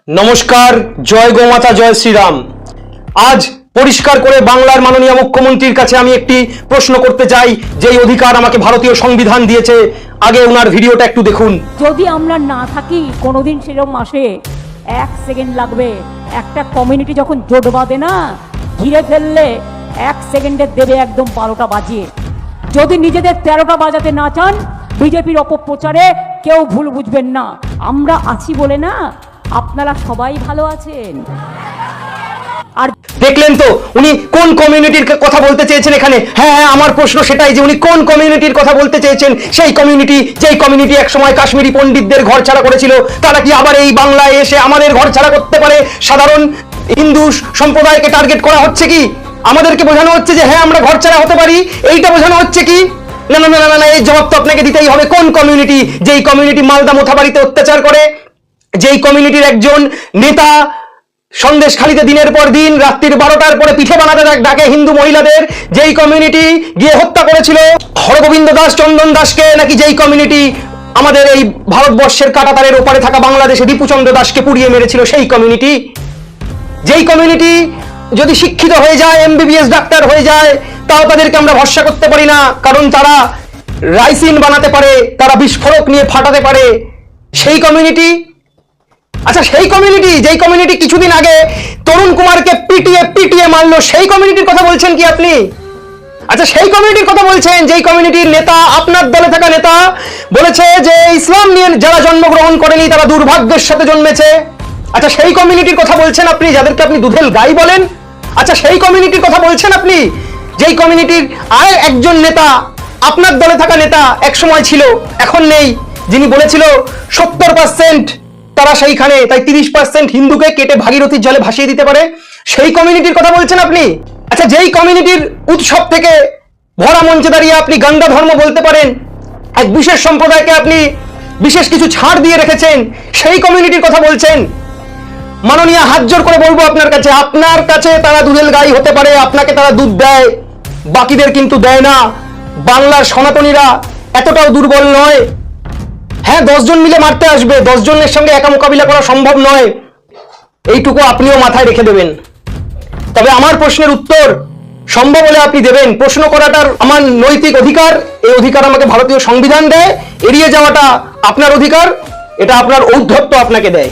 নমস্কার, জয় গোমাতা, জয় শ্রীরাম। আজ পরিষ্কার করে বাংলার মাননীয় মুখ্যমন্ত্রীর কাছে আমি একটি প্রশ্ন করতে চাই, যেই অধিকার আমাকে ভারতীয় সংবিধান দিয়েছে। আগে ওনার ভিডিওটা একটু দেখুন। যদি আমরা না থাকি কোনোদিন সেরকম মাসে 1 সেকেন্ড লাগবে। একটা কমিউনিটি যখন জোট বাঁধে না, ঘিরে ফেললে 1 সেকেন্ডে দেবে একদম 12টা বাজিয়ে। যদি নিজেদের 13টা বাজাতে না চান, বিজেপির অপপ্রচারে কেউ ভুল বুঝবেন না। আমরা আছি বলে না, আপনারা সবাই ভালো আছেন। আর দেখলেন তো উনি কোন কমিউনিটির কথা বলতে চেয়েছেন এখানে। হ্যাঁ, আমার প্রশ্ন সেটাই যে উনি কোন কমিউনিটির কথা বলতে চেয়েছেন। সেই কমিউনিটি, যেই কমিউনিটি একসময় কাশ্মীরি পণ্ডিতদের ঘর ছাড়া করেছিল, তারা কি আবার এই বাংলায় এসে আমাদের ঘর ছাড়া করতে পারে? সাধারণ হিন্দু সম্প্রদায়কে টার্গেট করা হচ্ছে কি? আমাদেরকে বোঝানো হচ্ছে যে হ্যাঁ আমরা ঘর ছাড়া হতে পারি, এইটা বোঝানো হচ্ছে কি? না না না না না, এই জবাব তো আপনাকে দিতেই হবে। কোন কমিউনিটি? যেই কমিউনিটি মালদা মোথাবাড়িতে অত্যাচার করে, যেই কমিউনিটির একজন নেতা সন্দেশখালিতে দিনের পর দিন রাত্রির 12টার পরে পিঠে বানাতে ডাকে হিন্দু মহিলাদের, যেই কমিউনিটি গিয়ে হত্যা করেছিল হরগোবিন্দ দাস, চন্দন দাসকে, নাকি যেই কমিউনিটি আমাদের এই ভারতবর্ষের কাঁটাতারের ওপারে থাকা বাংলাদেশে দীপুচন্দ্র দাসকে পুড়িয়ে মেরেছিল, সেই কমিউনিটি। যেই কমিউনিটি যদি শিক্ষিত হয়ে যায়, এমবিবিএস ডাক্তার হয়ে যায়, তাও তাদেরকে আমরা ভরসা করতে পারি না, কারণ তারা রাইসিন বানাতে পারে, তারা বিস্ফোরক নিয়ে ফাটাতে পারে। সেই কমিউনিটি। আচ্ছা, সেই কমিউনিটি, যেই কমিউনিটি কিছুদিন আগে তরুণ কুমারকে পিটিয়ে মারলো, সেই কমিউনিটির কথা বলছেন কি আপনি? আচ্ছা, সেই কমিউনিটির কথা বলছেন যেই কমিউনিটির নেতা, আপনার দলে থাকা নেতা, বলেছে যে ইসলাম নিয়ে যারা জন্মগ্রহণ করেনি তারা দুর্ভাগ্যের সাথে জন্মেছে। আচ্ছা, সেই কমিউনিটির কথা বলছেন আপনি, যাদেরকে আপনি দুধেল গাই বলেন। আচ্ছা, সেই কমিউনিটির কথা বলছেন আপনি, যেই কমিউনিটির আর একজন নেতা, আপনার দলে থাকা নেতা এক সময় ছিল, এখন নেই, যিনি বলেছিল 70% তারা সেইখানে, তাই 30% হিন্দুকে কেটে ভাগীরথীর জলে ভাসিয়ে দিতে পারে। সেই কমিউনিটির কথা বলছেন আপনি। আচ্ছা, যেই কমিউনিটির উৎসব থেকে ভরা মঞ্চে দাঁড়িয়ে আপনি গান্দা ধর্ম বলতে পারেন, এক বিশেষ সম্প্রদায়কে আপনি বিশেষ কিছু ছাড় দিয়ে রেখেছেন, সেই কমিউনিটির কথা বলছেন। মাননীয়, হাত জোর করে বলবো আপনার কাছে তারা দুধেল গাই হতে পারে, আপনাকে তারা দুধ দেয়, বাকিদের কিন্তু দেয় না। বাংলার সনাতনীরা এতটাও দুর্বল নয়। হ্যাঁ, 10 জন মিলে মারতে আসবে, 10 জনের সঙ্গে একা মোকাবিলা করা সম্ভব নয়, এইটুকু আপনিও মাথায় রেখে দেবেন। তবে আমার প্রশ্নের উত্তর সম্ভব হলে আপনি দেবেন। প্রশ্ন করাটার আমার নৈতিক অধিকার, এই অধিকার আমাকে ভারতীয় সংবিধান দেয়। এড়িয়ে যাওয়াটা আপনার অধিকার, এটা আপনার ঔদ্ধত্য আপনাকে দেয়।